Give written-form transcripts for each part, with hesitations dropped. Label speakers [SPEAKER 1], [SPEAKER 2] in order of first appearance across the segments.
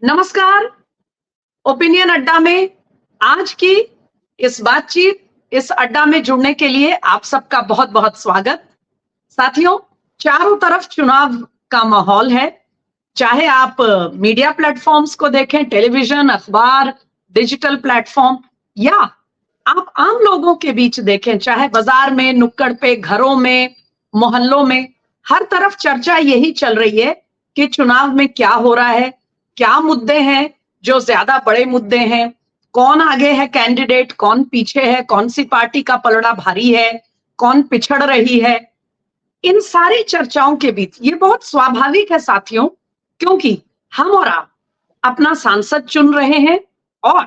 [SPEAKER 1] नमस्कार। ओपिनियन अड्डा में आज की इस बातचीत, इस अड्डा में जुड़ने के लिए आप सबका बहुत बहुत स्वागत। साथियों, चारों तरफ चुनाव का माहौल है। चाहे आप मीडिया प्लेटफॉर्म्स को देखें, टेलीविजन, अखबार, डिजिटल प्लेटफॉर्म, या आप आम लोगों के बीच देखें, चाहे बाजार में, नुक्कड़ पे, घरों में, मोहल्लों में, हर तरफ चर्चा यही चल रही है कि चुनाव में क्या हो रहा है, क्या मुद्दे हैं जो ज्यादा बड़े मुद्दे हैं, कौन आगे है कैंडिडेट, कौन पीछे है, कौन सी पार्टी का पलड़ा भारी है, कौन पिछड़ रही है। इन सारी चर्चाओं के बीच ये बहुत स्वाभाविक है साथियों, क्योंकि हम और आप अपना सांसद चुन रहे हैं और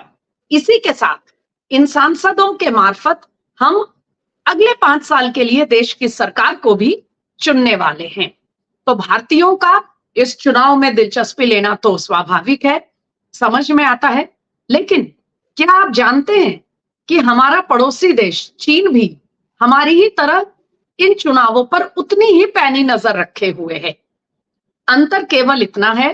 [SPEAKER 1] इसी के साथ इन सांसदों के मार्फत हम अगले 5 साल के लिए देश की सरकार को भी चुनने वाले हैं। तो भारतीयों का इस चुनाव में दिलचस्पी लेना तो स्वाभाविक है, समझ में आता है। लेकिन क्या आप जानते हैं कि हमारा पड़ोसी देश चीन भी हमारी ही तरह इन चुनावों पर उतनी ही पैनी नजर रखे हुए है। अंतर केवल इतना है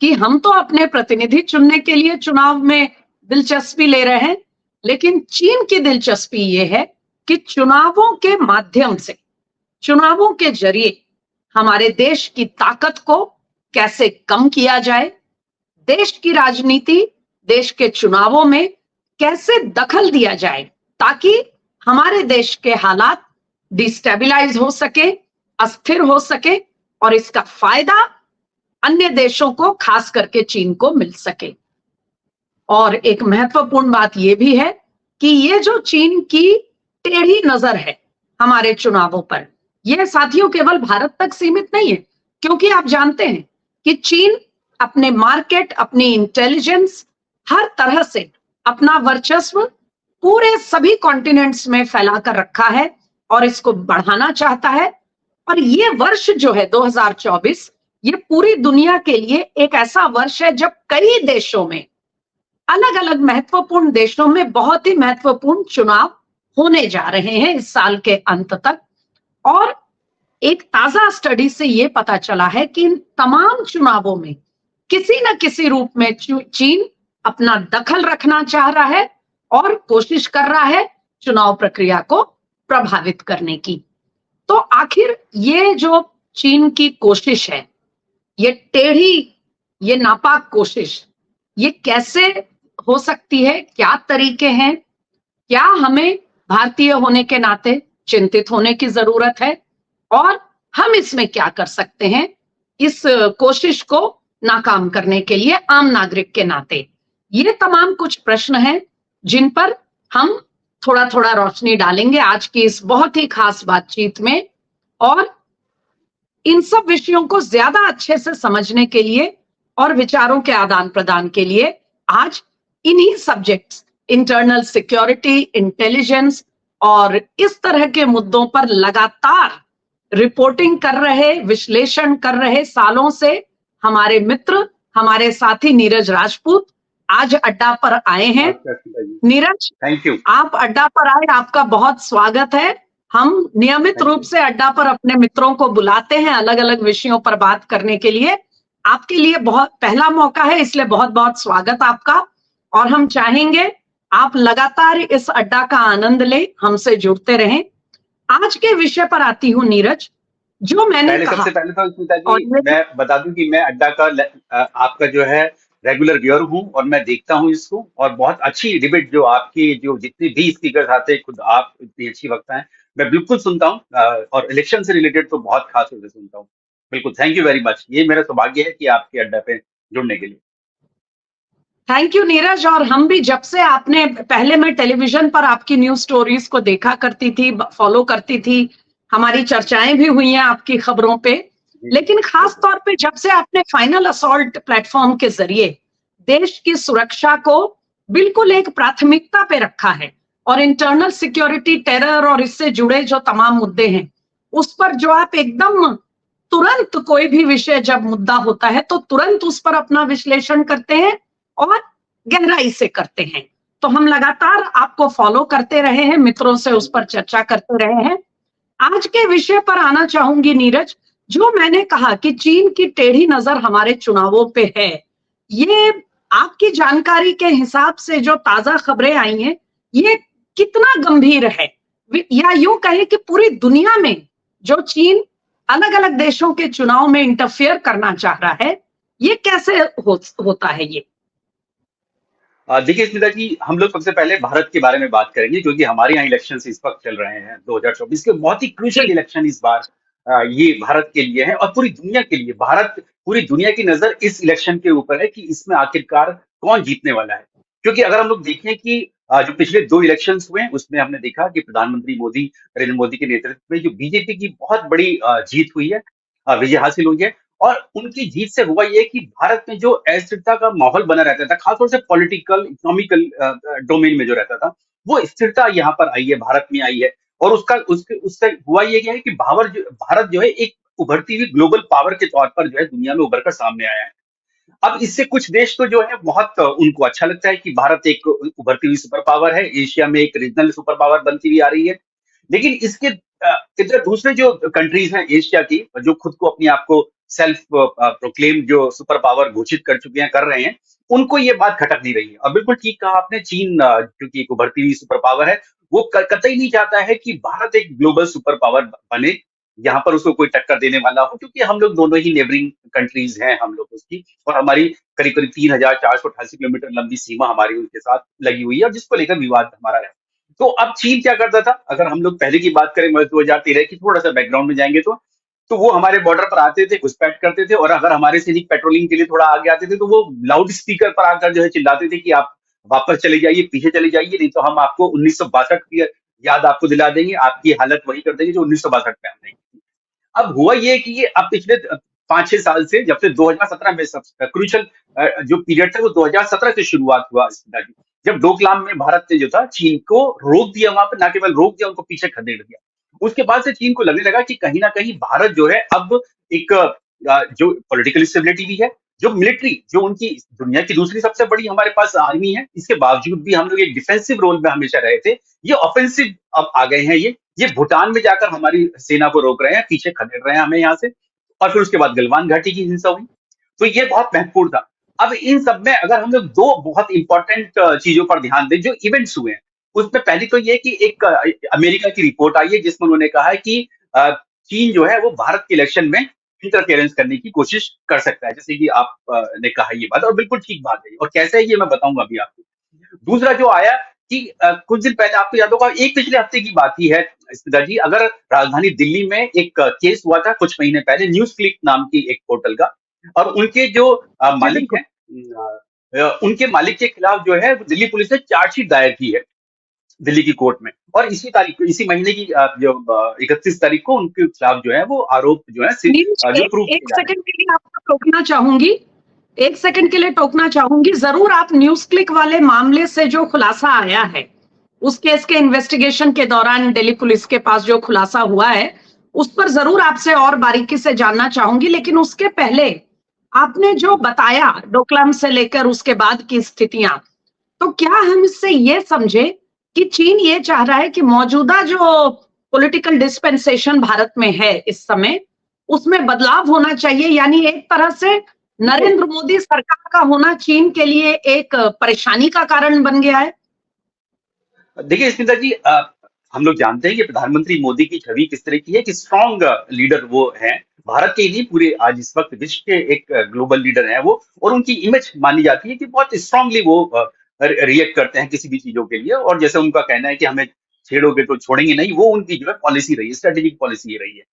[SPEAKER 1] कि हम तो अपने प्रतिनिधि चुनने के लिए चुनाव में दिलचस्पी ले रहे हैं, लेकिन चीन की दिलचस्पी यह है कि चुनावों के माध्यम से, चुनावों के जरिए हमारे देश की ताकत को कैसे कम किया जाए, देश की राजनीति, देश के चुनावों में कैसे दखल दिया जाए, ताकि हमारे देश के हालात डिस्टेबलाइज हो सके, अस्थिर हो सके और इसका फायदा अन्य देशों को, खास करके चीन को, मिल सके। और एक महत्वपूर्ण बात यह भी है कि ये जो चीन की टेढ़ी नजर है हमारे चुनावों पर, यह साथियों केवल भारत तक सीमित नहीं है, क्योंकि आप जानते हैं कि चीन अपने मार्केट, अपनी इंटेलिजेंस, हर तरह से अपना वर्चस्व पूरे सभी कॉन्टिनेंट्स में फैलाकर रखा है और इसको बढ़ाना चाहता है। और ये वर्ष जो है 2024, ये पूरी दुनिया के लिए एक ऐसा वर्ष है जब कई देशों में, अलग अलग महत्वपूर्ण देशों में बहुत ही महत्वपूर्ण चुनाव होने जा रहे हैं इस साल के अंत तक। और एक ताजा स्टडी से यह पता चला है कि इन तमाम चुनावों में किसी न किसी रूप में चीन अपना दखल रखना चाह रहा है और कोशिश कर रहा है चुनाव प्रक्रिया को प्रभावित करने की। तो आखिर ये जो चीन की कोशिश है, ये टेढ़ी, ये नापाक कोशिश, ये कैसे हो सकती है, क्या तरीके हैं, क्या हमें भारतीय होने के नाते चिंतित होने की जरूरत है और हम इसमें क्या कर सकते हैं इस कोशिश को नाकाम करने के लिए आम नागरिक के नाते। ये तमाम कुछ प्रश्न हैं जिन पर हम थोड़ा थोड़ा रोशनी डालेंगे आज की इस बहुत ही खास बातचीत में। और इन सब विषयों को ज्यादा अच्छे से समझने के लिए और विचारों के आदान प्रदान के लिए आज इन्हीं सब्जेक्ट्स, इंटरनल सिक्योरिटी, इंटेलिजेंस और इस तरह के मुद्दों पर लगातार रिपोर्टिंग कर रहे, विश्लेषण कर रहे सालों से हमारे मित्र, हमारे साथी नीरज राजपूत आज अड्डा पर आए हैं। Neeraj,
[SPEAKER 2] thank you.
[SPEAKER 1] आप अड्डा पर आए, आपका बहुत स्वागत है। हम नियमित रूप से अड्डा पर अपने मित्रों को बुलाते हैं अलग अलग विषयों पर बात करने के लिए। आपके लिए बहुत पहला मौका है, इसलिए बहुत बहुत स्वागत आपका। और हम चाहेंगे आप लगातार इस अड्डा का आनंद लें, हमसे जुड़ते रहें। आज के विषय पर आती हूँ नीरज, जो मैंने कहा।
[SPEAKER 2] सबसे पहले तो स्मिता जी, मैं बता दूं कि मैं अड्डा का आपका जो है रेगुलर व्यूअर हूं और मैं देखता हूं इसको, और बहुत अच्छी डिबेट जो आपकी, जो जितने भी स्पीकर आते हैं, खुद आप इतनी अच्छी वक्ता है, मैं बिल्कुल सुनता हूं और इलेक्शन से रिलेटेड तो बहुत खास तौर से सुनता हूं। बिल्कुल, थैंक यू वेरी मच। ये मेरा सौभाग्य है कि आपके अड्डा पे जुड़ने के लिए।
[SPEAKER 1] Thank you Neeraj. और हम भी जब से आपने, पहले मैं टेलीविजन पर आपकी न्यूज स्टोरीज को देखा करती थी, फॉलो करती थी, हमारी चर्चाएं भी हुई हैं आपकी खबरों पे, लेकिन खास तौर पे जब से आपने फाइनल असॉल्ट प्लेटफॉर्म के जरिए देश की सुरक्षा को बिल्कुल एक प्राथमिकता पे रखा है और इंटरनल सिक्योरिटी, टेरर और इससे जुड़े जो तमाम मुद्दे हैं उस पर जो आप एकदम तुरंत, कोई भी विषय जब मुद्दा होता है तो तुरंत उस पर अपना विश्लेषण करते हैं और गहराई से करते हैं। तो हम लगातार आपको फॉलो करते रहे हैं, मित्रों से उस पर चर्चा करते रहे हैं। आज के विषय पर आना चाहूंगी नीरज, जो मैंने कहा कि चीन की टेढ़ी नजर हमारे चुनावों पे है, ये आपकी जानकारी के हिसाब से जो ताजा खबरें आई हैं, ये कितना गंभीर है? या यूं कहें कि पूरी दुनिया में जो चीन अलग अलग देशों के चुनाव में इंटरफेयर करना चाह रहा है, ये कैसे होता है ये?
[SPEAKER 2] देखिए स्मिता जी, हम लोग सबसे पहले भारत के बारे में बात करेंगे क्योंकि हमारे यहाँ इलेक्शन इस वक्त चल रहे हैं 2024 के, बहुत ही क्रूशियल
[SPEAKER 1] जी,
[SPEAKER 2] इलेक्शन इस बार ये भारत के लिए है और पूरी दुनिया के लिए। पूरी दुनिया की नजर इस इलेक्शन के ऊपर है कि इसमें आखिरकार कौन जीतने वाला है। क्योंकि अगर हम लोग देखें कि जो पिछले 2 इलेक्शंस हुए उसमें हमने देखा कि प्रधानमंत्री नरेंद्र मोदी के नेतृत्व में जो बीजेपी की बहुत बड़ी जीत हुई है, विजय हासिल हुई है। और उनकी जीत से हुआ ये कि भारत में जो अस्थिरता का माहौल बना रहता था, खासतौर से पॉलिटिकल, इकोनॉमिकल डोमेन में जो रहता था, वो स्थिरता यहाँ पर आई है, भारत में आई है। और उससे हुआ ये क्या है कि भारत जो है एक उभरती हुई ग्लोबल पावर के तौर पर जो है दुनिया में उभर कर सामने आया है। अब इससे कुछ देश तो जो है बहुत उनको अच्छा लगता है कि भारत एक उभरती हुई सुपर पावर है, एशिया में एक रीजनल सुपर पावर बनती हुई आ रही है। लेकिन इसके इधर दूसरे जो कंट्रीज हैं एशिया की, जो खुद को अपने आप को सेल्फ प्रोक्लेम जो सुपर पावर घोषित कर चुके हैं, कर रहे हैं, उनको ये बात खटक नहीं रही है। और बिल्कुल ठीक कहा आपने, चीन क्योंकि एक उभरती हुई सुपर पावर है, वो कतई नहीं चाहता है कि भारत एक ग्लोबल सुपर पावर बने, यहाँ पर उसको कोई टक्कर देने वाला हो, क्योंकि हम लोग दोनों ही नेबरिंग कंट्रीज हैं हम लोग उसकी। और हमारी करीब करीब 3,488 किलोमीटर लंबी सीमा हमारी उनके साथ लगी हुई है, और जिसको लेकर विवाद हमारा है। तो अब चीन क्या करता था, अगर हम लोग पहले की बात करें, 2013 की थोड़ा सा बैकग्राउंड में जाएंगे तो वो हमारे बॉर्डर पर आते थे, घुसपैठ करते थे, और अगर हमारे सैनिक पेट्रोलिंग के लिए थोड़ा आगे आते थे तो वो लाउड स्पीकर पर आकर जो है चिल्लाते थे कि आप वापस चले जाइए, पीछे चले जाइए, नहीं तो हम आपको 1962 की याद आपको दिला देंगे, आपकी हालत वही कर देंगे जो 1962 में हमने की थी। अब हुआ ये कि ये अब पिछले 5-6 साल से, जब से 2017 में सब क्रूशियल जो पीरियड था वो 2017 से शुरुआत हुआ इसका, जब डोकलाम में भारत ने जो था चीन को रोक दिया, वहां पर ना केवल रोक दिया, उनको पीछे खदेड़ दिया। उसके बाद से चीन को लगने लगा कि कहीं ना कहीं भारत जो है अब एक जो पॉलिटिकल स्टेबिलिटी भी है, जो मिलिट्री, जो उनकी दुनिया की दूसरी सबसे बड़ी हमारे पास आर्मी है, इसके बावजूद भी हम लोग एक डिफेंसिव रोल में हमेशा रहे थे, ये ऑफेंसिव अब आ गए हैं। ये भूटान में जाकर हमारी सेना को रोक रहे हैं, पीछे खदेड़ रहे हैं हमें यहाँ से। और फिर उसके बाद गलवान घाटी की हिंसा हुई, तो ये बहुत महत्वपूर्ण था। अब इन सब में अगर हम लोग 2 बहुत इंपॉर्टेंट चीजों पर ध्यान दें जो इवेंट्स हुए हैं, उसमें पहली तो ये कि एक अमेरिका की रिपोर्ट आई है जिसमें उन्होंने कहा है कि चीन जो है वो भारत के इलेक्शन में इंटरफेरेंस करने की कोशिश कर सकता है, जैसे कि आप ने कहा ये बात, और बिल्कुल ठीक बात है। और कैसे है ये मैं बताऊंगा अभी आपको। दूसरा जो आया कि कुछ दिन पहले आपको याद होगा, एक पिछले हफ्ते की बात ही है स्मिता जी, अगर राजधानी दिल्ली में एक केस हुआ था कुछ महीने पहले, न्यूज क्लिक नाम की एक पोर्टल का, और उनके जो
[SPEAKER 1] जी
[SPEAKER 2] मालिक
[SPEAKER 1] बिल्कुल।
[SPEAKER 2] हैं, उनके मालिक के खिलाफ जो है दिल्ली पुलिस ने चार्जशीट दायर की है दिल्ली की कोर्ट में। और इसी महीने की जो 31 तारीख को उनके खिलाफ जो है वो आरोप जो है
[SPEAKER 1] नीरज,
[SPEAKER 2] जो
[SPEAKER 1] एक
[SPEAKER 2] प्रूव किए
[SPEAKER 1] एक
[SPEAKER 2] जा रहे हैं।
[SPEAKER 1] सेकंड के लिए आपको टोकना चाहूंगी। एक सेकंड के लिए टोकना चाहूंगी। जरूर आप न्यूज क्लिक वाले मामले से जो खुलासा आया है, उस केस के इन्वेस्टिगेशन के दौरान दिल्ली पुलिस के पास जो खुलासा हुआ है, उस पर जरूर आपसे और बारीकी से जानना चाहूंगी। लेकिन उसके पहले आपने जो बताया डोकलाम से लेकर उसके बाद की स्थितियां, तो क्या हम इससे ये समझे कि चीन ये चाह रहा है कि मौजूदा जो पॉलिटिकल डिस्पेंसेशन भारत में है इस समय, उसमें बदलाव होना चाहिए? यानी एक तरह से
[SPEAKER 2] बिल्कुल।
[SPEAKER 1] नरेंद्र मोदी सरकार का होना चीन के लिए एक परेशानी का कारण बन गया है?
[SPEAKER 2] देखिए स्मिता जी, हम लोग जानते हैं कि प्रधानमंत्री मोदी की छवि किस तरह की है, कि स्ट्रांग लीडर वो हैं, भारत के ही नहीं पूरे आज इस वक्त विश्व के एक ग्लोबल लीडर हैं वो। और उनकी इमेज मानी जाती है कि बहुत स्ट्रांगली वो रिएक्ट करते हैं किसी भी चीजों के लिए, और जैसे उनका कहना है कि हमें छेड़ोगे तो छोड़ेंगे नहीं, वो उनकी जो है पॉलिसी रही है, स्ट्रेटेजिक पॉलिसी ये रही है।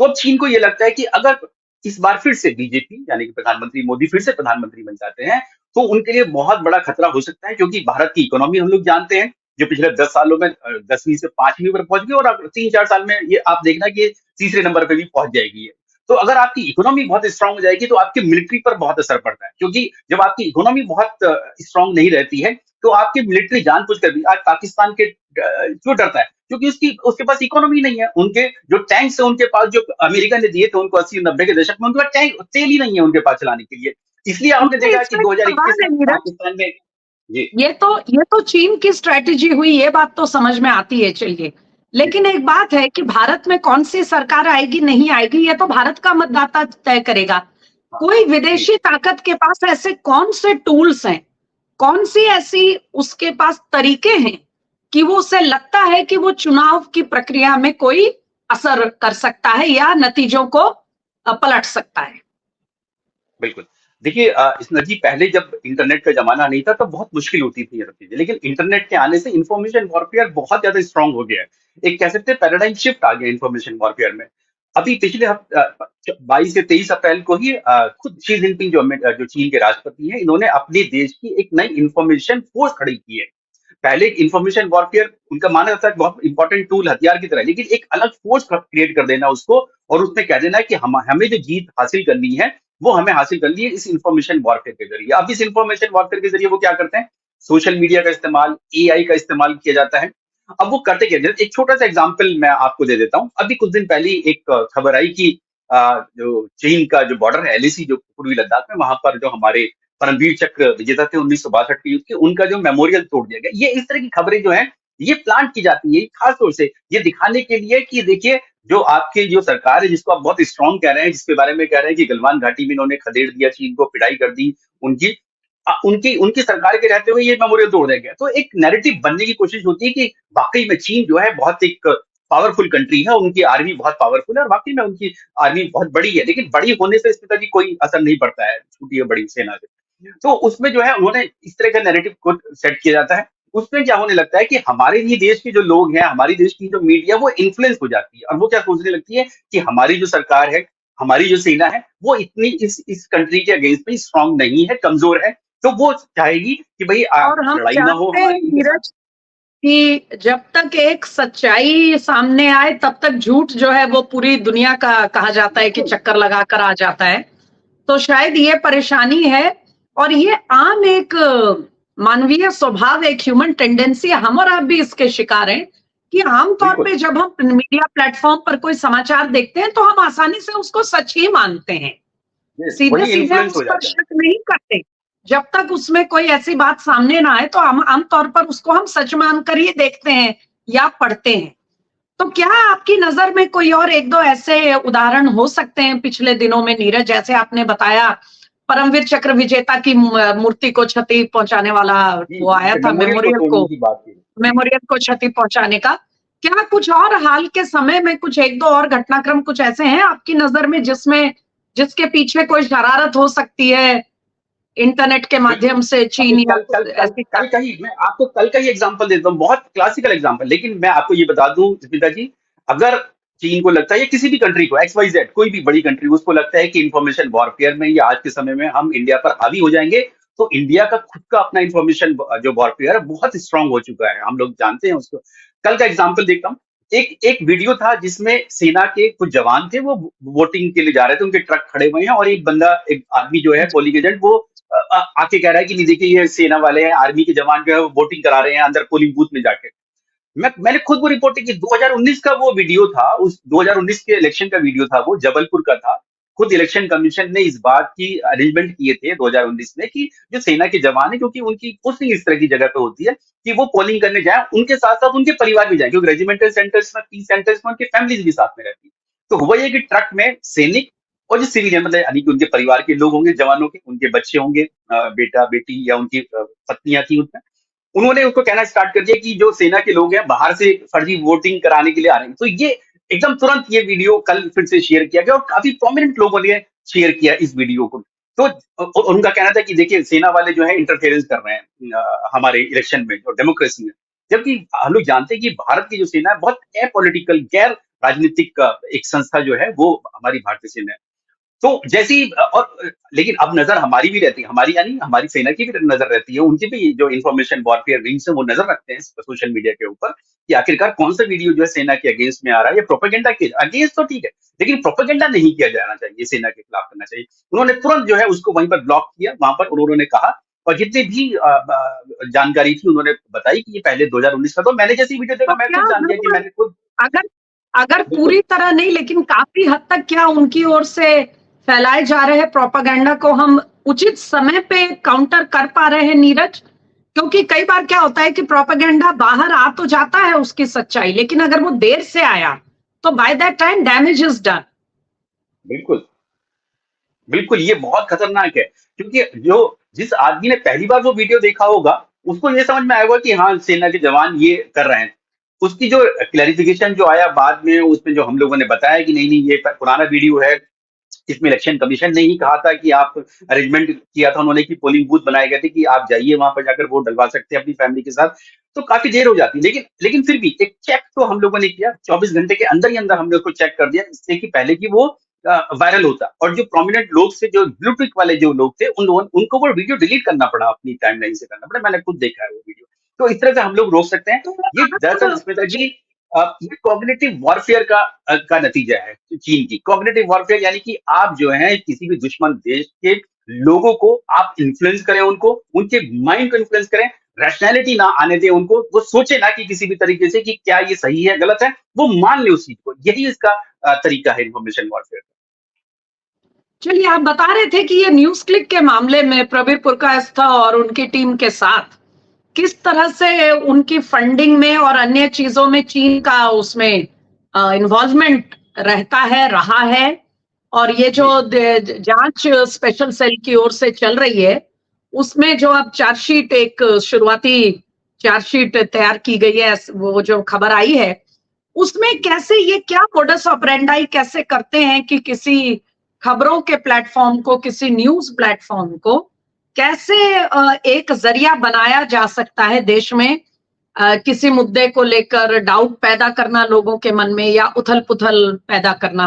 [SPEAKER 2] तो अब चीन को ये लगता है कि अगर इस बार फिर से बीजेपी यानी कि प्रधानमंत्री मोदी फिर से प्रधानमंत्री बन जाते हैं, तो उनके लिए बहुत बड़ा खतरा हो सकता है, क्योंकि भारत की इकोनॉमी हम लोग जानते हैं, जो पिछले 10 सालों में 10वीं से 5वीं पर पहुंच गई, और अब 3-4 साल में ये आप देखना कि ये तीसरे नंबर पे भी पहुंच जाएगी ये। तो अगर आपकी इकोनॉमी बहुत स्ट्रांग हो जाएगी तो आपकी मिलिट्री पर बहुत असर पड़ता है, क्योंकि जब आपकी इकोनॉमी बहुत स्ट्रांग नहीं रहती है तो आपकी मिलिट्री जानबूझकर भी, आज पाकिस्तान के क्यों डरता है, क्योंकि उसके पास इकोनॉमी नहीं है। उनके जो टैंक्स है उनके पास, जो अमेरिका ने दिए थे उनको 80-90 के दशक में, उनके पास टैंक तेल ही नहीं है उनके पास चलाने के लिए। इसलिए आपने
[SPEAKER 1] मुझे
[SPEAKER 2] देखा कि
[SPEAKER 1] इसमें एक
[SPEAKER 2] 2021
[SPEAKER 1] सवाल
[SPEAKER 2] में
[SPEAKER 1] है नीरज।
[SPEAKER 2] पाकिस्तान में। जी।
[SPEAKER 1] ये तो चीन की स्ट्रेटेजी हुई, ये बात तो समझ में आती है, चलिए।
[SPEAKER 2] जी।
[SPEAKER 1] लेकिन एक बात है कि भारत में कौन सी सरकार आएगी नहीं आएगी, ये तो भारत का मतदाता तय करेगा। कोई विदेशी ताकत के पास ऐसे कौन से टूल्स हैं, कौन सी ऐसी उसके पास तरीके हैं कि वो उसे लगता है कि वो चुनाव की प्रक्रिया में कोई असर कर सकता है या नतीजों को पलट सकता है?
[SPEAKER 2] बिल्कुल। देखिए इसमें जी पहले जब इंटरनेट का ज़माना नहीं था तब बहुत मुश्किल होती थी ये सब चीज़ें। लेकिन इंटरनेट के आने से इन्फॉर्मेशन वॉरफेयर बहुत ज़्यादा स्ट्रॉन्ग हो गया है। एक कह सकते हैं पैराडाइम शिफ्ट आ गया इन्फॉर्मेशन वॉरफेयर में। अभी पिछले 22 से 23 अप्रैल को ही खुद शी जिनपिंग जो चीन के राष्ट्रपति हैं, इन्होंने अपने देश की एक नई इन्फॉर्मेशन फोर्स खड़ी की है। पहले इन्फॉर्मेशन वॉरफेयर उनका माना जाता है बहुत इंपॉर्टेंट टूल हथियार की तरह, लेकिन एक अलग फोर्स क्रिएट कर देना उसको और उसमें कह देना है कि हमें जो जीत हासिल करनी है वो हमें हासिल करनी है इस इन्फॉर्मेशन वॉरफेयर के जरिए। अब इस इन्फॉर्मेशन वॉरफेयर के जरिए वो क्या करते हैं, सोशल मीडिया का इस्तेमाल, एआई का इस्तेमाल किया जाता है। अब वो करते क्या, एक छोटा सा एग्जाम्पल मैं आपको दे देता हूँ। अभी कुछ दिन पहले ही एक खबर आई कि जो चीन का जो बॉर्डर है एलएसी जो पूर्वी लद्दाख में, वहां पर जो हमारे परमवीर चक्र विजेता थे 1962 के युद्ध के, उनका जो मेमोरियल तोड़ दिया गया। ये इस तरह की खबरें जो है ये प्लांट की जाती है खास तौर से ये दिखाने के लिए कि देखिए जो आपकी जो सरकार है जिसको आप बहुत स्ट्रांग कह रहे हैं, जिसके बारे में कह रहे हैं कि गलवान घाटी में इन्होंने खदेड़ दिया, चीन को पिटाई कर दी, उनकी उनकी उनकी सरकार के रहते हुए ये मेमोरियल तोड़ दिया गया। तो एक नैरेटिव बनने की कोशिश होती है कि वाकई में चीन जो है बहुत एक पावरफुल कंट्री है, उनकी आर्मी बहुत पावरफुल है और वाकई में उनकी आर्मी बहुत बड़ी है, लेकिन बड़ी होने से इसमें कभी कोई असर नहीं पड़ता है छोटी या बड़ी सेना से। तो उसमें जो है उन्होंने इस तरह का नैरेटिव को सेट किया जाता है। उसमें क्या होने लगता है कि हमारे ही देश के जो लोग हैं, हमारी देश की जो मीडिया वो इन्फ्लुएंस हो जाती है और वो क्या सोचने लगती है कि हमारी जो सरकार है, हमारी जो सेना है वो इतनी इस कंट्री के अगेंस्ट में स्ट्रांग नहीं है, कमजोर है। तो वो चाहेगी कि भाई
[SPEAKER 1] और हम
[SPEAKER 2] लड़ाई ना हो
[SPEAKER 1] जानते हैं
[SPEAKER 2] हमारी उनके साथ।
[SPEAKER 1] नीरज कि जब तक एक सच्चाई सामने आए तब तक झूठ जो है वो पूरी दुनिया का कहा जाता है कि
[SPEAKER 2] बिल्कुल
[SPEAKER 1] चक्कर लगाकर आ जाता है। तो शायद ये परेशानी है और ये आम एक मानवीय स्वभाव, एक ह्यूमन टेंडेंसी, हम और आप भी इसके शिकार हैं कि आमतौर
[SPEAKER 2] बिल्कुल।
[SPEAKER 1] पे जब हम मीडिया प्लेटफॉर्म पर कोई समाचार देखते हैं तो हम आसानी से उसको सच ही मानते हैं,
[SPEAKER 2] यस,
[SPEAKER 1] सीधे
[SPEAKER 2] वही
[SPEAKER 1] सीधे
[SPEAKER 2] इन्फ्लुएंस
[SPEAKER 1] उस
[SPEAKER 2] हो
[SPEAKER 1] पर
[SPEAKER 2] जाता है।
[SPEAKER 1] शक नहीं करते। जब तक उसमें कोई ऐसी बात सामने ना आए तो हम आमतौर पर उसको हम सच मानकर ही देखते हैं या पढ़ते हैं। तो क्या आपकी नजर में कोई और एक दो ऐसे उदाहरण हो सकते हैं पिछले दिनों में नीरज, जैसे आपने बताया परमवीर चक्र विजेता की मूर्ति को क्षति पहुंचाने वाला
[SPEAKER 2] जी
[SPEAKER 1] वो आया
[SPEAKER 2] उनके
[SPEAKER 1] था,
[SPEAKER 2] मेमोरियल को तोड़ने की बात की।
[SPEAKER 1] मेमोरियल को क्षति पहुंचाने का। क्या कुछ और हाल के समय में कुछ एक दो और घटनाक्रम कुछ ऐसे हैं आपकी नजर में जिसमें जिसके पीछे कोई शरारत हो सकती है इंटरनेट के
[SPEAKER 2] बिल्कुल।
[SPEAKER 1] माध्यम से,
[SPEAKER 2] अभी
[SPEAKER 1] चीन या
[SPEAKER 2] कल कल कल
[SPEAKER 1] ऐसी?
[SPEAKER 2] कल का ही मैं आपको कल का ही एग्जांपल देता हूँ, बहुत क्लासिकल एग्जांपल। लेकिन मैं आपको ये बता दूं स्मिता जी, अगर चीन को लगता है या किसी भी कंट्री को एक्स वाई जेड कोई भी बड़ी कंट्री उसको लगता है कि इंफॉर्मेशन वॉरफेयर में या आज के समय में हम इंडिया पर हावी हो जाएंगे, तो इंडिया का खुद का अपना इंफॉर्मेशन जो वॉरफेयर है बहुत स्ट्रांग हो चुका है, हम लोग जानते हैं उसको। कल का एग्जाम्पल देखता हूँ। एक एक वीडियो था जिसमें सेना के कुछ जवान थे, वो वोटिंग के लिए जा रहे थे, उनके ट्रक खड़े हुए हैं और एक बंदा, एक आदमी जो है पोलिंग एजेंट, वो आके कह रहा है कि नहीं देखिए ये सेना वाले हैं, आर्मी के जवान जो है वो वोटिंग करा रहे हैं अंदर पोलिंग बूथ में जाके। मैंने खुद वो रिपोर्टिंग की, 2019 का वो वीडियो था, उस 2019 के इलेक्शन का वीडियो था, वो जबलपुर का था। खुद इलेक्शन कमीशन ने इस बात की अरेंजमेंट किए थे 2019 में कि जो सेना के जवान है, क्योंकि उनकी पोस्टिंग इस तरह की जगह पे होती है कि वो पोलिंग करने जाए, उनके साथ साथ उनके परिवार भी जाए, क्योंकि रेजिमेंटल सेंटर्स में, पीस सेंटर्स में उनकी फैमिलीज भी साथ में रहती है। तो हुआ ये कि ट्रक में सैनिक और जो सिविलियन, मतलब यानी कि उनके परिवार के लोग होंगे, जवानों के उनके बच्चे होंगे, बेटा बेटी या उनकी पत्नियां थी उनमें, उन्होंने उसको कहना स्टार्ट कर दिया कि जो सेना के लोग हैं बाहर से फर्जी वोटिंग कराने के लिए आ रहे हैं। तो ये एकदम तुरंत ये वीडियो कल फिर से शेयर किया गया और काफी प्रोमिनेंट लोगों ने शेयर किया इस वीडियो को। तो उनका कहना था कि देखिए सेना वाले जो है इंटरफेरेंस कर रहे हैं हमारे इलेक्शन में और डेमोक्रेसी में, जबकि हम लोग जानते हैं कि भारत की जो सेना है बहुत अपॉलिटिकल, गैर राजनीतिक एक संस्था जो है वो हमारी भारतीय सेना है। तो जैसी और लेकिन अब नजर हमारी भी रहती है, हमारी यानी हमारी सेना की भी नजर रहती है, उनकी भी जो इन्फॉर्मेशन वॉरफेयर विंग्स है वो नजर रखते हैं सोशल मीडिया के ऊपर कि आखिरकार कौन सा वीडियो जो है सेना के अगेंस्ट में आ रहा है या प्रोपेगेंडा के अगेंस्ट। तो ठीक है, लेकिन प्रोपेगेंडा नहीं किया जाना चाहिए, सेना के खिलाफ करना चाहिए। उन्होंने तुरंत जो है उसको वहीं पर ब्लॉक किया, वहां पर उन्होंने कहा और जितनी भी जानकारी थी उन्होंने बताई कि ये पहले 2019 का। तो मैंने जैसी वीडियो देखा
[SPEAKER 1] तो
[SPEAKER 2] मैं
[SPEAKER 1] क्या
[SPEAKER 2] खुद जान गया कि मैंने खुद।
[SPEAKER 1] अगर अगर
[SPEAKER 2] बिल्कुल।
[SPEAKER 1] पूरी तरह नहीं लेकिन काफी हद तक क्या उनकी ओर से फैलाए जा रहे प्रोपागेंडा को हम उचित समय पे काउंटर कर पा रहे हैं नीरज? क्योंकि कई बार क्या होता है कि प्रोपागेंडा बाहर आ तो जाता है उसकी सच्चाई, लेकिन अगर वो देर से आया तो by that time damage is done.
[SPEAKER 2] बिल्कुल। बिल्कुल, ये बहुत खतरनाक है, क्योंकि जिस आदमी ने पहली बार वो वीडियो देखा होगा, उसको ये समझ में आएगा कि हाँ, सेना के जवान ये कर रहे हैं। उसकी जो क्लैरिफिकेशन जो आया बाद में, उसमें जो हम लोगों ने बताया कि नहीं, नहीं, ये पुराना वीडियो है, इसमें इलेक्शन कमीशन ने ही कहा था कि आप अरेंजमेंट किया था उन्होंने कि पोलिंग बूथ बनाए गए थे कि आप जाइए वहां पर जाकर वोट डलवा सकते हैं अपनी फैमिली के साथ। तो काफी देर हो जाती है, लेकिन लेकिन फिर भी एक चेक तो हम लोगों ने किया, 24 घंटे के अंदर ही अंदर हमने उसको चेक कर दिया, इससे कि पहले कि वो वायरल होता। और जो प्रोमिनेंट लोग से, जो ब्लू टिक वाले जो लोग थे, उनको वो वीडियो डिलीट करना पड़ा, अपनी टाइमलाइन से करना पड़ा। मैंने खुद देखा है वो वीडियो। तो इस तरह से हम लोग रोक सकते हैं।
[SPEAKER 1] तो
[SPEAKER 2] ये दरअसल
[SPEAKER 1] आप
[SPEAKER 2] स्मिता जी, ये कॉग्निटिव वॉरफेयर का नतीजा है चीन की। कॉग्निटिव वॉरफेयर यानी कि आप जो है किसी भी दुश्मन देश के लोगों को आप इन्फ्लुएंस करें, उनको, उनके माइंड को इन्फ्लुएंस करें, रैशनैलिटी ना आने दें उनको, वो सोचे ना कि किसी भी तरीके से कि क्या ये सही है गलत है, वो मान ले उस चीज को। यही इसका तरीका है इन्फॉर्मेशन वॉरफेयर।
[SPEAKER 1] चलिए, आप बता रहे थे कि ये न्यूज क्लिक के मामले में प्रवीर पुरकायस्थ और उनकी टीम के साथ किस तरह से उनकी फंडिंग में और अन्य चीजों में चीन का उसमें इन्वॉल्वमेंट रहता है, रहा है। और ये जो
[SPEAKER 2] जी।
[SPEAKER 1] जांच स्पेशल सेल की ओर से चल रही है, उसमें जो अब चार्जशीट, एक शुरुआती चार्जशीट तैयार की गई है, वो जो खबर आई है, उसमें कैसे ये क्या मोडस ऑपरेंडाई कैसे करते हैं कि किसी खबरों के प्लेटफॉर्म को, किसी न्यूज प्लेटफॉर्म को कैसे एक जरिया बनाया जा सकता है देश में किसी मुद्दे को लेकर डाउट पैदा करना लोगों के मन में या उथल पुथल पैदा करना।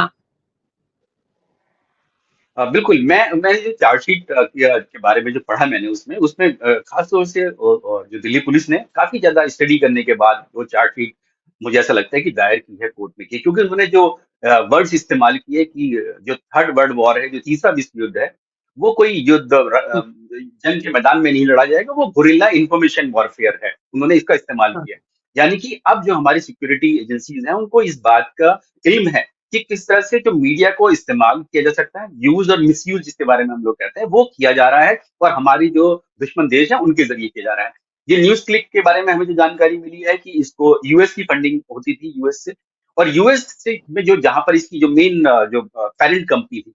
[SPEAKER 2] बिल्कुल, मैंने जो चार्जशीट के बारे में जो पढ़ा मैंने, उसमें उसमें खास तौर से और जो दिल्ली पुलिस ने काफी ज्यादा स्टडी करने के बाद वो चार्जशीट, मुझे ऐसा लगता है कि दायर की है कोर्ट में की, क्योंकि उन्होंने जो वर्ड्स इस्तेमाल किए कि जो थर्ड वर्ल्ड वॉर है, जो तीसरा विश्व युद्ध है, वो कोई युद्ध जंग के मैदान में नहीं लड़ा जाएगा, वो गुरिल्ला इंफॉर्मेशन वॉरफेयर है, उन्होंने इसका इस्तेमाल किया। यानी कि अब जो हमारी सिक्योरिटी एजेंसीज हैं, उनको इस बात का इल्म है कि किस तरह से जो मीडिया को इस्तेमाल किया जा सकता है, यूज और मिसयूज जिसके बारे में हम लोग कहते हैं, वो किया जा रहा है, और हमारी जो दुश्मन देश है उनके जरिए किया जा रहा है। ये न्यूज क्लिक के बारे में हमें जो जानकारी मिली है कि इसको यूएस की फंडिंग होती थी, यूएस से। और यूएस से में जो, जहां पर इसकी जो मेन जो पेरेंट कंपनी थी,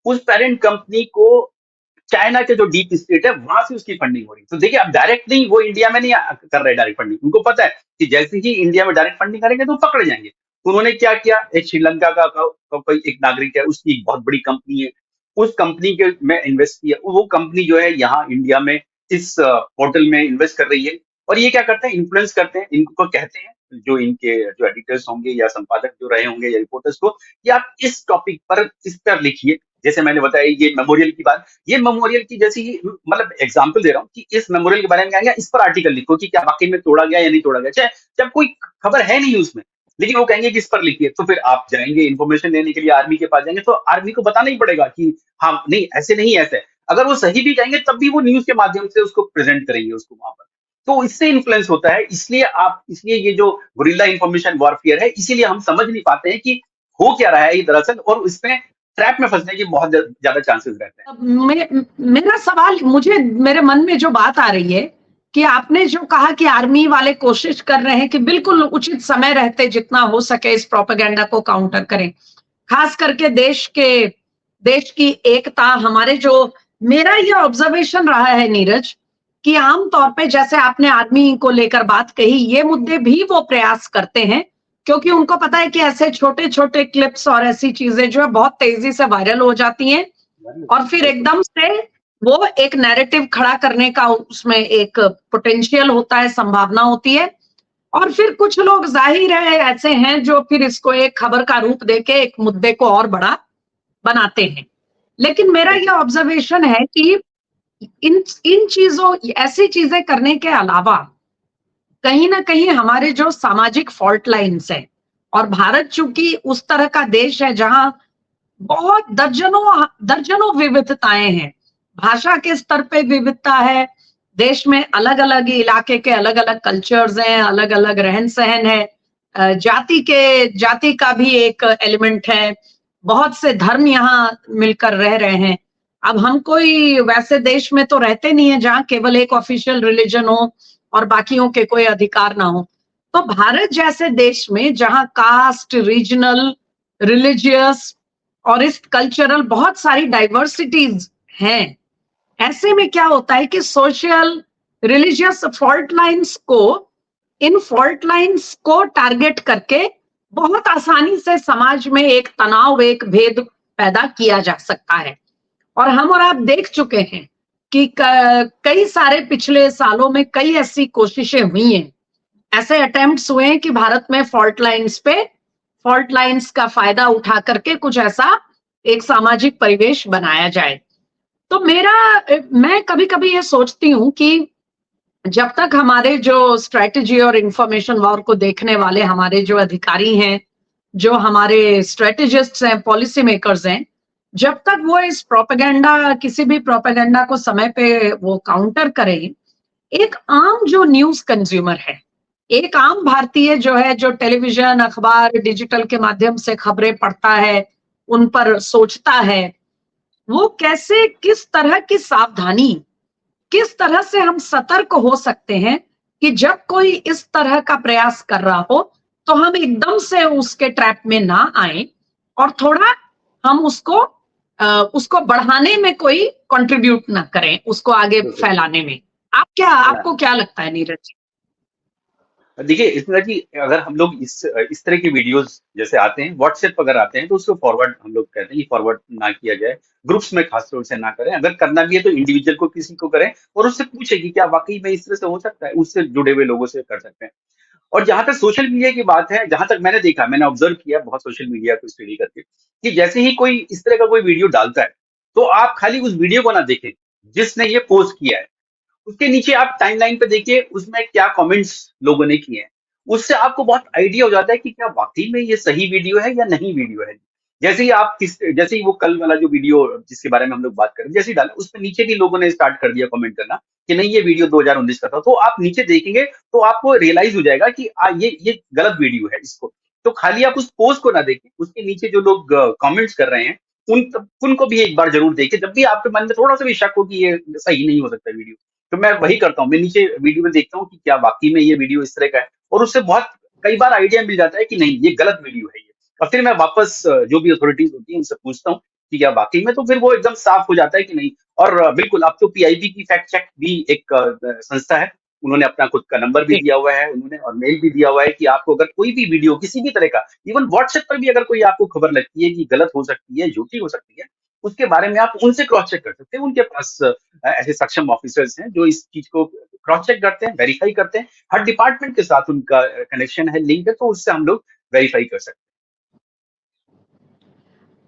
[SPEAKER 2] उस पेरेंट कंपनी को चाइना के जो डीप स्टेट है, वहां से उसकी फंडिंग हो रही है। तो देखिए, अब डायरेक्ट नहीं, वो इंडिया में नहीं कर रहे डायरेक्ट फंडिंग, उनको पता है कि जैसे ही इंडिया में डायरेक्ट फंडिंग करेंगे तो पकड़े जाएंगे। तो उन्होंने क्या किया, एक श्रीलंका का कोई एक नागरिक है, उसकी एक बहुत बड़ी कंपनी है, उस कंपनी के में इन्वेस्ट किया। वो कंपनी जो है यहाँ इंडिया में इस पोर्टल में इन्वेस्ट कर रही है। और ये क्या करते हैं, इन्फ्लुएंस करते हैं, इनको कहते हैं, जो इनके जो एडिटर्स होंगे या संपादक जो रहे होंगे या रिपोर्टर्स को, कि आप इस टॉपिक पर इस पर लिखिए। जैसे मैंने बताया ये मेमोरियल की बात, ये मेमोरियल की जैसी ही, मतलब एग्जांपल दे रहा हूँ कि इस मेमोरियल के बारे में कहेंगे, इस पर आर्टिकल लिखो कि क्या वाकई में तोड़ा गया या नहीं तोड़ा गया, चाहे जब कोई खबर है नहीं उसमें, लेकिन वो कहेंगे कि इस पर लिखिए। तो फिर आप जाएंगे इन्फॉर्मेशन लेने के लिए, आर्मी के पास जाएंगे, तो आर्मी को बताना ही पड़ेगा कि हाँ, नहीं, ऐसे नहीं, ऐसे है। अगर वो सही भी कहेंगे, तब भी वो न्यूज के माध्यम से उसको प्रेजेंट करेंगे उसको वहां पर। तो इससे इन्फ्लुएंस होता है। इसलिए ये जो गुरिल्ला इंफॉर्मेशन वॉरफेयर है, इसीलिए हम समझ नहीं पाते हैं कि हो क्या रहा है ये दरअसल, और इसमें ट्रैप में फंसने के बहुत ज्यादा चांसेस रहते हैं।
[SPEAKER 1] मेरा सवाल, मुझे मेरे मन में जो बात आ रही है कि आपने जो कहा कि आर्मी वाले कोशिश कर रहे हैं कि बिल्कुल उचित समय रहते जितना हो सके इस प्रोपेगेंडा को काउंटर करें, खास करके देश की एकता, हमारे जो, मेरा ये ऑब्जर्वेशन रहा है नीरज, कि आमतौर पे जैसे आपने आर्मी को लेकर बात कही, ये मुद्दे भी वो प्रयास करते हैं क्योंकि उनको पता है कि ऐसे छोटे छोटे क्लिप्स और ऐसी चीजें जो है बहुत तेजी से वायरल हो जाती हैं और फिर एकदम से वो एक नैरेटिव खड़ा करने का उसमें एक पोटेंशियल होता है, संभावना होती है। और फिर कुछ लोग जाहिर है ऐसे हैं जो फिर इसको एक खबर का रूप देके एक मुद्दे को और बड़ा बनाते हैं। लेकिन मेरा यह ऑब्जर्वेशन है कि इन चीजों, ऐसी चीजें करने के अलावा कहीं ना कहीं हमारे जो सामाजिक फॉल्ट लाइन्स है, और भारत चूंकि उस तरह का देश है जहां बहुत दर्जनों दर्जनों विविधताएं हैं, भाषा के स्तर पे विविधता है, देश में अलग अलग इलाके के अलग अलग कल्चर्स हैं, अलग अलग रहन सहन है, जाति का भी एक एलिमेंट है, बहुत से धर्म यहाँ मिलकर रह रहे हैं। अब हम कोई वैसे देश में तो रहते नहीं है जहां केवल एक ऑफिशियल रिलीजन हो और बाकियों के कोई अधिकार ना हो। तो भारत जैसे देश में जहां कास्ट, रीजनल, रिलीजियस और इस कल्चरल बहुत सारी डाइवर्सिटीज हैं। ऐसे में क्या होता है कि सोशल रिलीजियस फॉल्ट लाइंस को, इन फॉल्ट लाइंस को टारगेट करके बहुत आसानी से समाज में एक तनाव, एक भेद पैदा किया जा सकता है। और हम और आप देख चुके हैं कि कई सारे पिछले सालों में कई ऐसी कोशिशें हुई हैं, ऐसे अटेम्प्ट्स हुए हैं कि भारत में फॉल्ट लाइंस का फायदा उठा करके कुछ ऐसा एक सामाजिक परिवेश बनाया जाए। तो मैं कभी कभी ये सोचती हूँ कि जब तक हमारे जो स्ट्रेटेजी और इंफॉर्मेशन वॉर को देखने वाले हमारे जो अधिकारी हैं, जो हमारे स्ट्रेटेजिस्ट्स हैं, पॉलिसी मेकर्स हैं, जब तक वो इस प्रोपेगेंडा, किसी भी प्रोपेगेंडा को समय पे वो काउंटर करें, एक आम जो न्यूज कंज्यूमर है, एक आम भारतीय जो है, जो टेलीविजन, अखबार, डिजिटल के माध्यम से खबरें पढ़ता है, उन पर सोचता है, वो कैसे, किस तरह की सावधानी, किस तरह से हम सतर्क हो सकते हैं कि जब कोई इस तरह का प्रयास कर रहा हो तो हम एकदम से उसके ट्रैप में ना आए और थोड़ा हम उसको बढ़ाने में कोई कंट्रीब्यूट ना करें, उसको आगे फैलाने में। आपको क्या लगता है नीरज जी?
[SPEAKER 2] देखिए इसमें कि अगर हम लोग इस तरह की वीडियोस जैसे आते हैं व्हाट्सएप अगर आते हैं तो उसको फॉरवर्ड हम लोग कहते हैं कि फॉरवर्ड ना किया जाए, ग्रुप्स में खास तौर से ना करें। अगर करना भी है तो इंडिविजुअल को किसी को करें और उससे पूछे कि क्या वाकई में इस तरह से हो सकता है, उससे जुड़े हुए लोगों से कर सकते हैं। और जहां तक सोशल मीडिया की बात है, जहां तक मैंने देखा, मैंने ऑब्जर्व किया बहुत सोशल मीडिया को स्टडी करके कि जैसे ही कोई इस तरह का कोई वीडियो डालता है तो आप खाली उस वीडियो को ना देखें जिसने ये पोस्ट किया है, उसके नीचे आप टाइमलाइन पे देखिए उसमें क्या कमेंट्स लोगों ने किए हैं। उससे आपको बहुत आइडिया हो जाता है कि क्या वाकई में ये सही वीडियो है या नहीं वीडियो है। जैसे ही वो कल वाला जो वीडियो जिसके बारे में हम लोग बात करें, जैसे ही डाला उसमें नीचे भी लोगों ने स्टार्ट कर दिया कमेंट करना कि नहीं ये वीडियो 2019 का था। तो आप नीचे देखेंगे तो आपको रियलाइज हो जाएगा कि ये गलत वीडियो है। इसको तो खाली आप उस पोस्ट को ना देखें, उसके नीचे जो लोग कमेंट्स कर रहे हैं उनको भी एक बार जरूर देखें। जब भी आपके मन में थोड़ा सा भी शक हो कि ये सही नहीं हो सकता वीडियो, तो मैं वही करता हूँ, मैं नीचे वीडियो में देखता हूँ कि क्या वाकई में ये वीडियो इस तरह का है, और उससे बहुत कई बार आइडिया मिल जाता है कि नहीं ये गलत वीडियो है ये। और फिर मैं वापस जो भी अथॉरिटीज होती है उनसे पूछता हूँ कि क्या वाकई में, तो फिर वो एकदम साफ हो जाता है कि नहीं। और बिल्कुल अब तो पीआईबी की फैक्ट चेक भी एक संस्था है, उन्होंने अपना खुद का नंबर भी दिया हुआ है उन्होंने, और मेल भी दिया हुआ है कि आपको अगर कोई भी वीडियो किसी भी तरह का, इवन व्हाट्सएप पर भी अगर कोई आपको खबर लगती है कि गलत हो सकती है, झूठी हो सकती है, उसके बारे में आप उनसे क्रॉस चेक कर सकते हैं। उनके पास ऐसे सक्षम ऑफिसर्स हैं जो इस चीज को क्रॉस चेक करते हैं, वेरीफाई करते हैं। हर डिपार्टमेंट के साथ उनका कनेक्शन है, लिंक है, तो उससे हम लोग वेरीफाई कर सकते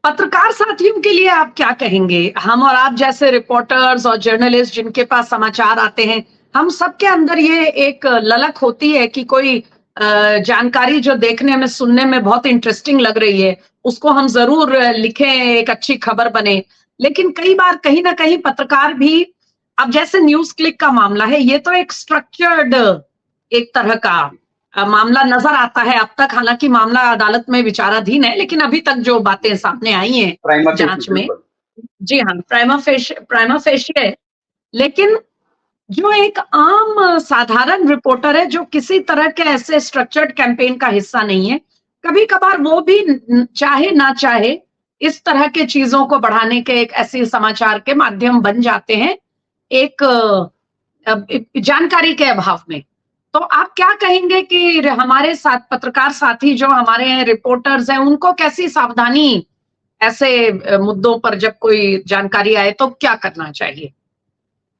[SPEAKER 1] पत्रकार साथियों के लिए आप क्या कहेंगे? हम और आप जैसे रिपोर्टर्स और जर्नलिस्ट जिनके पास समाचार आते हैं, हम सबके अंदर ये एक ललक होती है कि कोई जानकारी जो देखने में, सुनने में बहुत इंटरेस्टिंग लग रही है, उसको हम जरूर लिखें, एक अच्छी खबर बने। लेकिन कई बार कहीं ना कहीं पत्रकार भी, अब जैसे न्यूज क्लिक का मामला है, ये तो एक स्ट्रक्चर्ड एक तरह का मामला नजर आता है अब तक। हालांकि मामला अदालत में विचाराधीन है, लेकिन अभी तक जो बातें सामने आई हैं
[SPEAKER 2] हैं।
[SPEAKER 1] जांच में, जी हाँ, प्राइमा फेशिये है। लेकिन जो एक आम साधारण रिपोर्टर है जो किसी तरह के ऐसे स्ट्रक्चर्ड कैंपेन का हिस्सा नहीं है, कभी कभार वो भी चाहे ना चाहे इस तरह के चीजों को बढ़ाने के एक ऐसे समाचार के माध्यम बन जाते हैं, एक जानकारी के अभाव में। तो आप क्या कहेंगे कि हमारे साथ पत्रकार साथी जो हमारे हैं, रिपोर्टर्स हैं, उनको कैसी सावधानी ऐसे मुद्दों पर जब कोई जानकारी आए तो क्या करना चाहिए?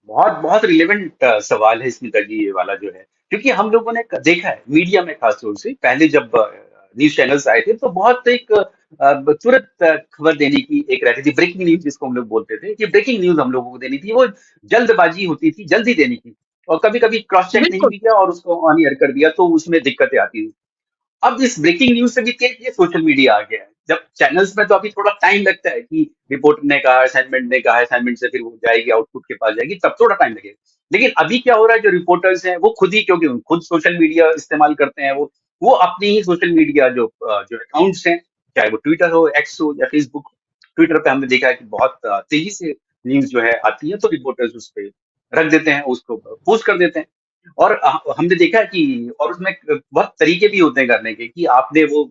[SPEAKER 2] बहुत बहुत रिलेवेंट सवाल है स्मिता जी ये वाला जो है, क्योंकि हम लोगों ने देखा है मीडिया में खास तौर से पहले जब न्यूज चैनल्स आए थे तो बहुत एक तुरंत खबर देने की एक रहती थी, ब्रेकिंग न्यूज जिसको हम लोग बोलते थे कि ब्रेकिंग न्यूज हम लोगों को देनी थी, वो जल्दबाजी होती थी, जल्दी देनी थी। और कभी कभी क्रॉस चेक नहीं
[SPEAKER 1] बिल्कुल।
[SPEAKER 2] भी किया और उसको ऑन एयर कर दिया तो उसमें दिक्कतें आती थी। अब इस ब्रेकिंग न्यूज से भी तेज ये सोशल मीडिया आ गया है। जब चैनल्स में तो अभी थोड़ा टाइम लगता है कि रिपोर्टर ने कहा, असाइनमेंट ने कहा, असाइनमेंट से फिर वो जाएगी आउटपुट के पास जाएगी, तब थोड़ा टाइम लगेगा। लेकिन अभी क्या हो रहा है, जो रिपोर्टर्स हैं वो खुद ही, क्योंकि खुद सोशल मीडिया इस्तेमाल करते हैं, वो अपनी ही सोशल मीडिया जो अकाउंट्स हैं, चाहे वो ट्विटर हो, एक्स हो या फेसबुक। ट्विटर पे हमने देखा है कि बहुत तेजी से न्यूज जो है आती है, तो रिपोर्टर्स उस पर रख देते हैं, उसको पोस्ट कर देते हैं। और हमने देखा है कि और उसमें बहुत तरीके भी होते हैं करने के, कि आपने वो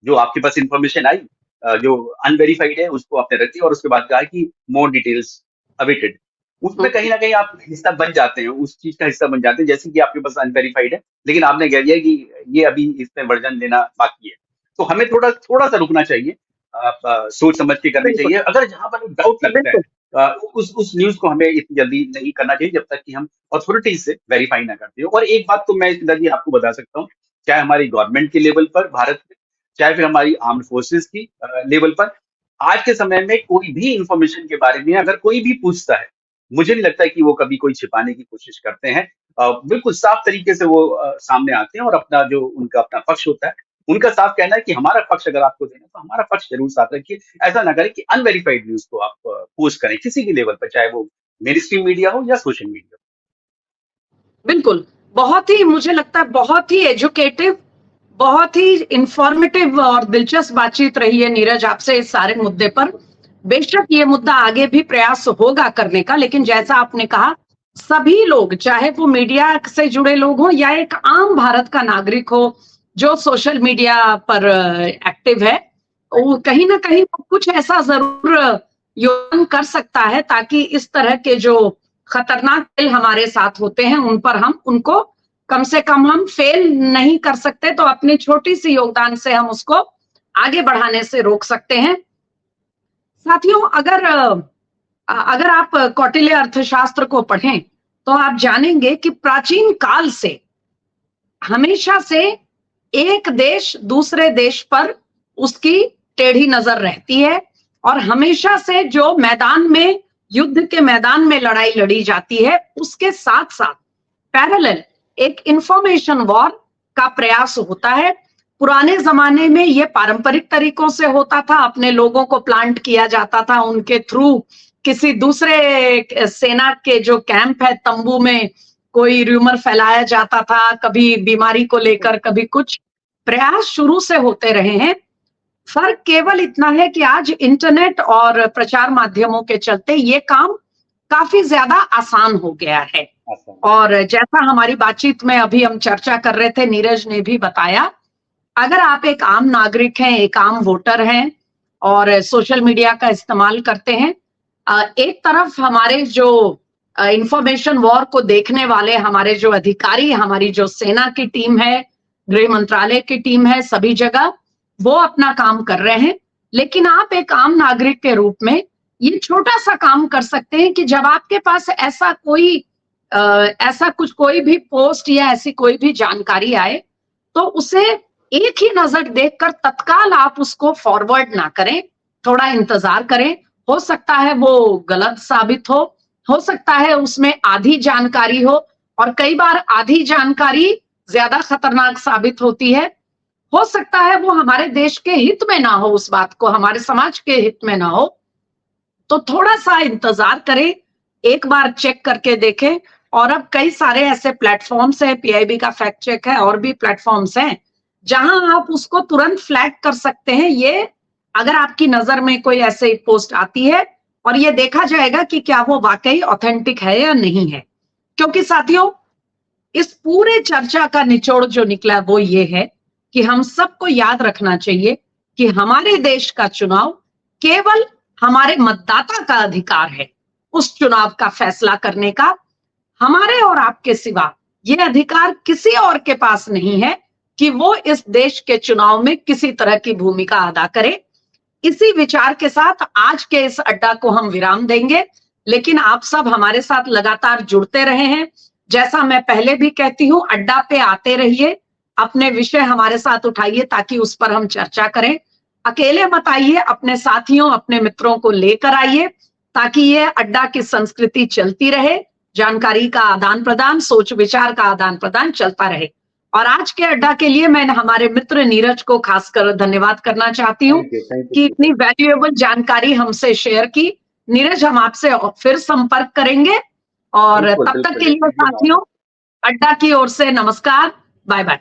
[SPEAKER 2] जो आपके पास इंफॉर्मेशन आई जो अनवेरीफाइड है उसको आपने रख दिया और उसके बाद कहा कि मोर डिटेल्स अवेटेड। उसमें कहीं ना कहीं आप हिस्सा बन जाते हैं, उस चीज का हिस्सा बन जाते हैं, जैसे कि आपके पास अनवेरीफाइड है लेकिन आपने कह दिया कि ये अभी इसमें वर्जन लेना बाकी है। तो हमें थोड़ा थोड़ा सा रुकना चाहिए, सोच समझ के करनी
[SPEAKER 1] बिल्कुल
[SPEAKER 2] चाहिए। अगर जहां पर डाउट लगता है
[SPEAKER 1] बिल्कुल
[SPEAKER 2] उस न्यूज को हमें इतनी जल्दी नहीं करना चाहिए जब तक कि हम अथॉरिटीज से वेरीफाई ना करते हो। और एक बात तो मैं जी आपको बता सकता हूँ, चाहे हमारी गवर्नमेंट के लेवल पर भारत में, चाहे फिर हमारी आर्म्ड फोर्सेस की लेवल पर, आज के समय में कोई भी इंफॉर्मेशन के बारे में अगर कोई भी पूछता है, मुझे नहीं लगता है कि वो कभी कोई छिपाने की कोशिश करते हैं। बिल्कुल साफ तरीके से वो सामने आते हैं और अपना जो उनका अपना पक्ष होता है, उनका साफ कहना है कि हमारा पक्ष अगर आपको देना है तो हमारा पक्ष जरूर साथ रखिए। ऐसा ना करें कि अनवेरीफाइड न्यूज को आप पोस्ट करें किसी भी लेवल पर, चाहे वो मेन स्ट्रीम मीडिया हो या सोशल मीडिया
[SPEAKER 1] बिल्कुल। बहुत ही मुझे लगता है बहुत ही एजुकेटिव, बहुत ही इंफॉर्मेटिव और दिलचस्प बातचीत रही है नीरज आपसे इस सारे मुद्दे पर। बेशक ये मुद्दा आगे भी प्रयास होगा करने का, लेकिन जैसा आपने कहा सभी लोग, चाहे वो मीडिया से जुड़े लोग हों या एक आम भारत का नागरिक हो जो सोशल मीडिया पर एक्टिव है, वो कहीं ना कहीं वो कुछ ऐसा जरूर योगदान कर सकता है ताकि इस तरह के जो खतरनाक खेल हमारे साथ होते हैं उन पर हम उनको कम से कम हम फेल नहीं कर सकते तो अपनी छोटी सी योगदान से हम उसको आगे बढ़ाने से रोक सकते हैं। साथियों, अगर आप कौटिल्य अर्थशास्त्र को पढ़ें तो आप जानेंगे कि प्राचीन काल से हमेशा से एक देश दूसरे देश पर उसकी टेढ़ी नजर रहती है और हमेशा से जो मैदान में युद्ध के मैदान में लड़ाई लड़ी जाती है उसके साथ साथ पैरेलल एक इंफॉर्मेशन वॉर का प्रयास होता है। पुराने जमाने में ये पारंपरिक तरीकों से होता था, अपने लोगों को प्लांट किया जाता था, उनके थ्रू किसी दूसरे सेना के जो कैंप है तंबू में कोई रूमर फैलाया जाता था, कभी बीमारी को लेकर, कभी कुछ प्रयास शुरू से होते रहे हैं। फर्क केवल इतना है कि आज इंटरनेट और प्रचार माध्यमों के चलते ये काम काफी ज्यादा आसान हो गया है। और जैसा हमारी बातचीत में अभी हम चर्चा कर रहे थे, नीरज ने भी बताया, अगर आप एक आम नागरिक हैं, एक आम वोटर हैं और सोशल मीडिया का इस्तेमाल करते हैं, एक तरफ हमारे जो इंफॉर्मेशन वॉर को देखने वाले हमारे जो अधिकारी, हमारी जो सेना की टीम है, गृह मंत्रालय की टीम है, सभी जगह वो अपना काम कर रहे हैं, लेकिन आप एक आम नागरिक के रूप में ये छोटा सा काम कर सकते हैं कि जब आपके पास ऐसा कुछ कोई भी पोस्ट या ऐसी कोई भी जानकारी आए तो उसे एक ही नजर देखकर तत्काल आप उसको फॉरवर्ड ना करें, थोड़ा इंतजार करें। हो सकता है वो गलत साबित हो सकता है उसमें आधी जानकारी हो, और कई बार आधी जानकारी ज्यादा खतरनाक साबित होती है। हो सकता है वो हमारे देश के हित में ना हो, उस बात को हमारे समाज के हित में ना हो, तो थोड़ा सा इंतजार करें, एक बार चेक करके देखें। और अब कई सारे ऐसे प्लेटफॉर्म्स हैं, पीआईबी का फैक्ट चेक है और भी प्लेटफॉर्म्स हैं जहां आप उसको तुरंत फ्लैग कर सकते हैं। ये अगर आपकी नजर में कोई ऐसे पोस्ट आती है और ये देखा जाएगा कि क्या वो वाकई ऑथेंटिक है या नहीं है। क्योंकि साथियों, इस पूरे चर्चा का निचोड़ जो निकला वो ये है कि हम सबको याद रखना चाहिए कि हमारे देश का चुनाव केवल हमारे मतदाता का अधिकार है उस चुनाव का फैसला करने का। हमारे और आपके सिवा ये अधिकार किसी और के पास नहीं है कि वो इस देश के चुनाव में किसी तरह की भूमिका अदा करे। इसी विचार के साथ आज के इस अड्डा को हम विराम देंगे, लेकिन आप सब हमारे साथ लगातार जुड़ते रहे हैं। जैसा मैं पहले भी कहती हूं, अड्डा पे आते रहिए, अपने विषय हमारे साथ उठाइए ताकि उस पर हम चर्चा करें। अकेले मत आइए, अपने साथियों, अपने मित्रों को लेकर आइए ताकि ये अड्डा की संस्कृति चलती रहे, जानकारी का आदान प्रदान, सोच विचार का आदान प्रदान चलता रहे। और आज के अड्डा के लिए मैं हमारे मित्र नीरज को खासकर धन्यवाद करना चाहती हूँ कि इतनी वैल्यूएबल जानकारी हमसे शेयर की। नीरज, हम आपसे फिर संपर्क करेंगे और तब तक के लिए साथियों, अड्डा की ओर से नमस्कार, बाय बाय।